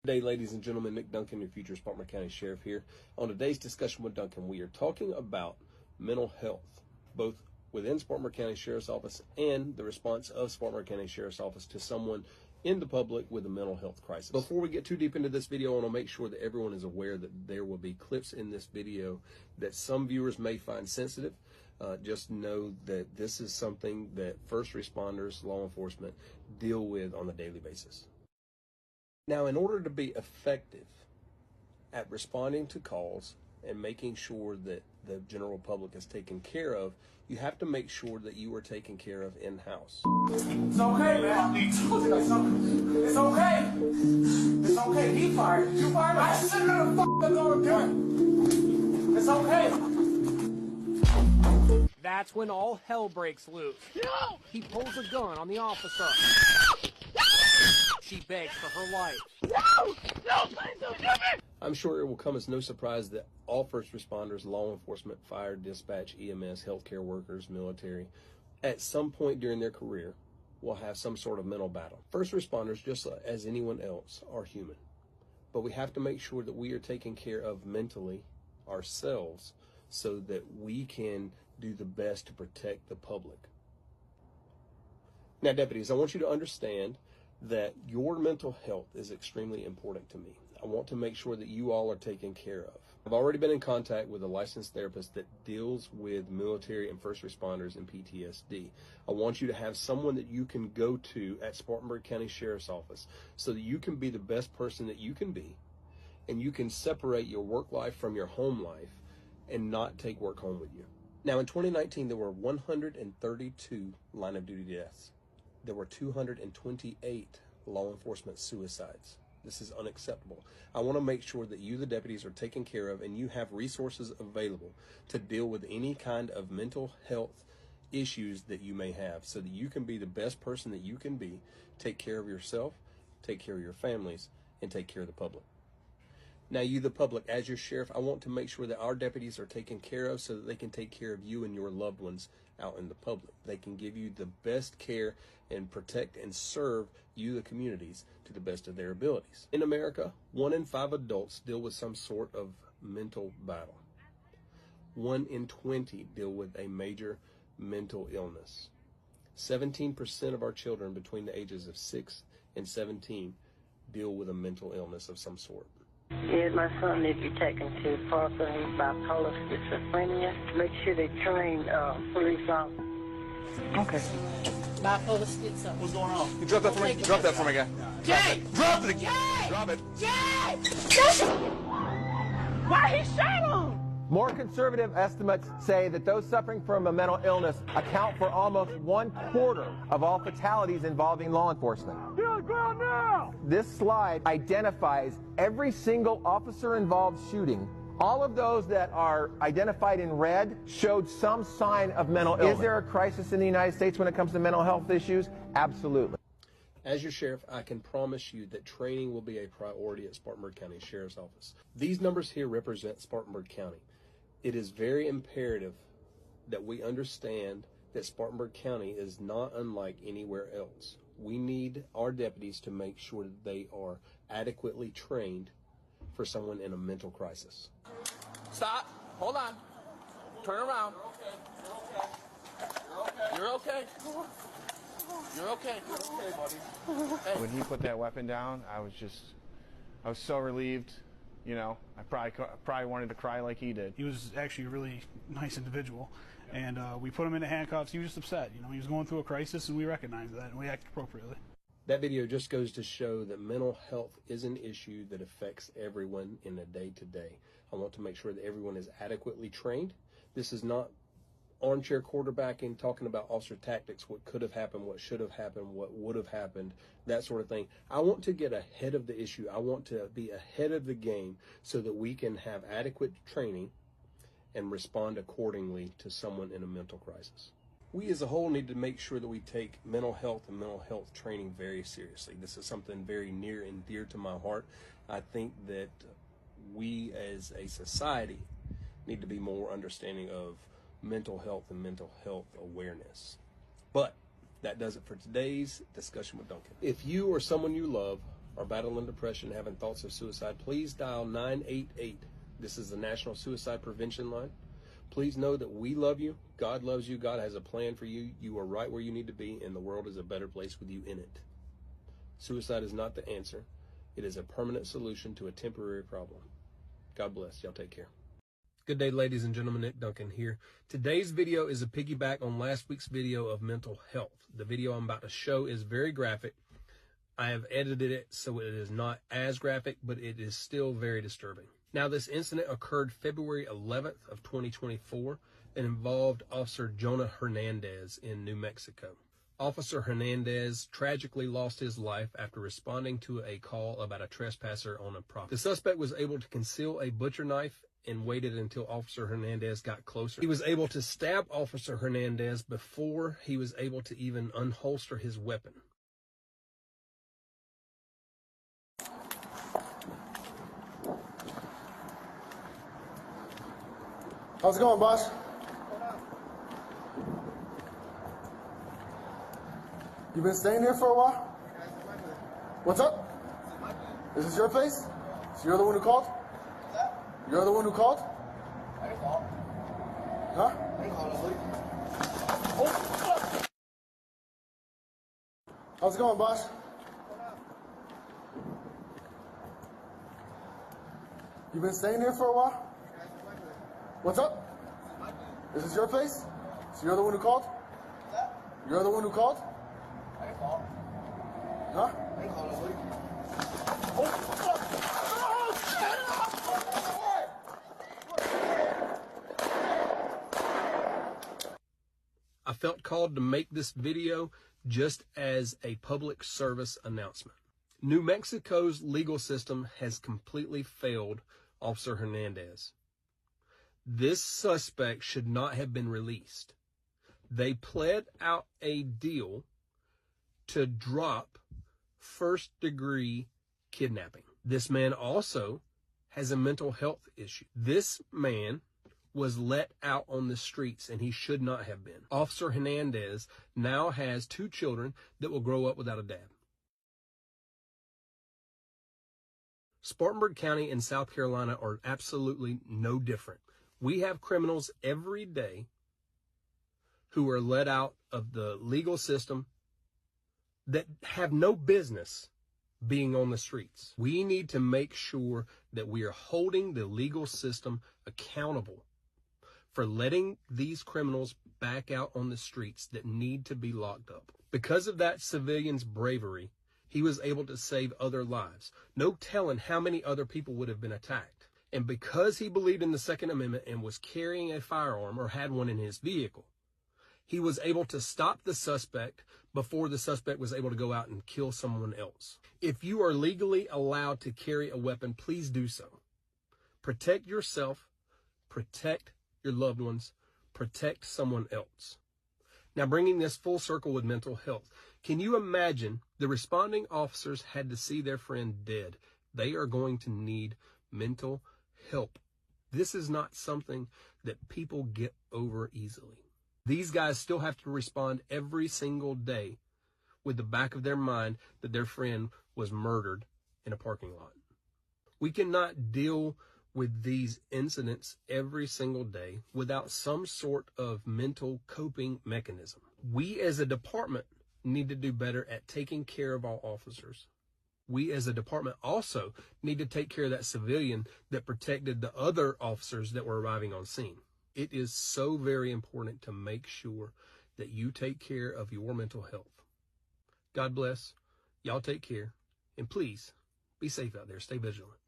Good day, ladies and gentlemen. Nick Duncan, your future Spartanburg County Sheriff here. On today's discussion with Duncan, we are talking about mental health, both within Spartanburg County Sheriff's Office and the response of Spartanburg County Sheriff's Office to someone in the public with a mental health crisis. Before we get too deep into this video, I want to make sure that everyone is aware that there will be clips in this video that some viewers may find sensitive. Just know that this is something that first responders, law enforcement deal with on a daily basis. Now, in order to be effective at responding to calls and making sure that the general public is taken care of, you have to make sure that you are taken care of in-house. It's okay, man. It's okay. It's okay. He fired. You fired. I shouldn't have fucking gone to It's okay. That's when all hell breaks loose. No! He pulls a gun on the officer. She begs for her life. No! No, please don't do me! I'm sure it will come as no surprise that all first responders, law enforcement, fire, dispatch, EMS, healthcare workers, military, at some point during their career will have some sort of mental battle. First responders, just as anyone else, are human. But we have to make sure that we are taking care of mentally ourselves so that we can do the best to protect the public. Now, deputies, I want you to understand that your mental health is extremely important to me. I want to make sure that you all are taken care of. I've already been in contact with a licensed therapist that deals with military and first responders and PTSD. I want you to have someone that you can go to at Spartanburg County Sheriff's Office so that you can be the best person that you can be, and you can separate your work life from your home life and not take work home with you. Now, in 2019, there were 132 line of duty deaths. There were 228 law enforcement suicides. This is unacceptable. I want to make sure that you, the deputies, are taken care of and you have resources available to deal with any kind of mental health issues that you may have so that you can be the best person that you can be, take care of yourself, take care of your families, and take care of the public. Now, you, the public, as your sheriff, I want to make sure that our deputies are taken care of so that they can take care of you and your loved ones out in the public. They can give you the best care and protect and serve you, the communities, to the best of their abilities. In America, 1 in 5 adults deal with some sort of mental battle. 1 in 20 deal with a major mental illness. 17% of our children between the ages of 6 and 17 deal with a mental illness of some sort. Yes, my son needs to be taken to Parker. He's bipolar schizophrenia. Make sure they train police officers. Okay. Bipolar schizo. What's going on? You drop that for me. Drop that for me, guy. Jay! Drop it. Jay! Drop it. Jay! Why he shot him? More conservative estimates say that those suffering from a mental illness account for almost 1/4 of all fatalities involving law enforcement. Get on the ground now! This slide identifies every single officer-involved shooting. All of those that are identified in red showed some sign of mental illness. Is there a crisis in the United States when it comes to mental health issues? Absolutely. As your sheriff, I can promise you that training will be a priority at Spartanburg County Sheriff's Office. These numbers here represent Spartanburg County. It is very imperative that we understand that Spartanburg County is not unlike anywhere else. We need our deputies to make sure that they are adequately trained for someone in a mental crisis. Stop. Hold on. Turn around. You're okay. You're okay. You're okay, buddy. Hey. When he put that weapon down, I was so relieved. You know, I probably wanted to cry like he did. He was actually a really nice individual, and we put him into handcuffs. He was just upset. You know, he was going through a crisis, and we recognized that, and we acted appropriately. That video just goes to show that mental health is an issue that affects everyone in a day-to-day. I want to make sure that everyone is adequately trained. This is not armchair quarterbacking, talking about officer tactics, what could have happened, what should have happened, what would have happened, that sort of thing. I want to get ahead of the issue. I want to be ahead of the game so that we can have adequate training and respond accordingly to someone in a mental crisis. We as a whole need to make sure that we take mental health and mental health training very seriously. This is something very near and dear to my heart. I think that we as a society need to be more understanding of mental health and mental health awareness. But that does it for today's discussion with Duncan. If you or someone you love are battling depression, having thoughts of suicide, please dial 988. This is the National Suicide Prevention Line. Please know that we love you. God loves you. God has a plan for you. You are right where you need to be, and the world is a better place with you in it. Suicide is not the answer. It is a permanent solution to a temporary problem. God bless. Y'all take care. Good day, ladies and gentlemen. Nick Duncan here. Today's video is a piggyback on last week's video of mental health. The video I'm about to show is very graphic. I have edited it so it is not as graphic, but it is still very disturbing. Now, this incident occurred February 11th of 2024 and involved Officer Jonah Hernandez in New Mexico. Officer Hernandez tragically lost his life after responding to a call about a trespasser on a property. The suspect was able to conceal a butcher knife and waited until Officer Hernandez got closer. He was able to stab Officer Hernandez before he was able to even unholster his weapon. How's it going, boss? You been staying here for a while? What's up? Is this your place? So you're the one who called? You're the one who called? I didn't call. Huh? I didn't call. Oh. How's it going, boss? You been staying here for a while? What's up? Is this your place? So you're the one who called? You're the one who called? I didn't call. Huh? I didn't call. I felt called to make this video just as a public service announcement. New Mexico's legal system has completely failed Officer Hernandez. This suspect should not have been released. They pled out a deal to drop first-degree kidnapping. This man also has a mental health issue. This man was let out on the streets, and he should not have been. Officer Hernandez now has 2 children that will grow up without a dad. Spartanburg County and South Carolina are absolutely no different. We have criminals every day who are let out of the legal system that have no business being on the streets. We need to make sure that we are holding the legal system accountable for letting these criminals back out on the streets that need to be locked up. Because of that civilian's bravery, he was able to save other lives. No telling how many other people would have been attacked. And because he believed in the Second Amendment and was carrying a firearm or had one in his vehicle, he was able to stop the suspect before the suspect was able to go out and kill someone else. If you are legally allowed to carry a weapon, please do so. Protect yourself, protect your loved ones, protect someone else. Now, bringing this full circle with mental health, can you imagine the responding officers had to see their friend dead? They are going to need mental help. This is not something that people get over easily. These guys still have to respond every single day with the back of their mind that their friend was murdered in a parking lot. We cannot deal with these incidents every single day without some sort of mental coping mechanism. We as a department need to do better at taking care of our officers. We as a department also need to take care of that civilian that protected the other officers that were arriving on scene. It is so very important to make sure that you take care of your mental health. God bless. Y'all take care. And please, be safe out there. Stay vigilant.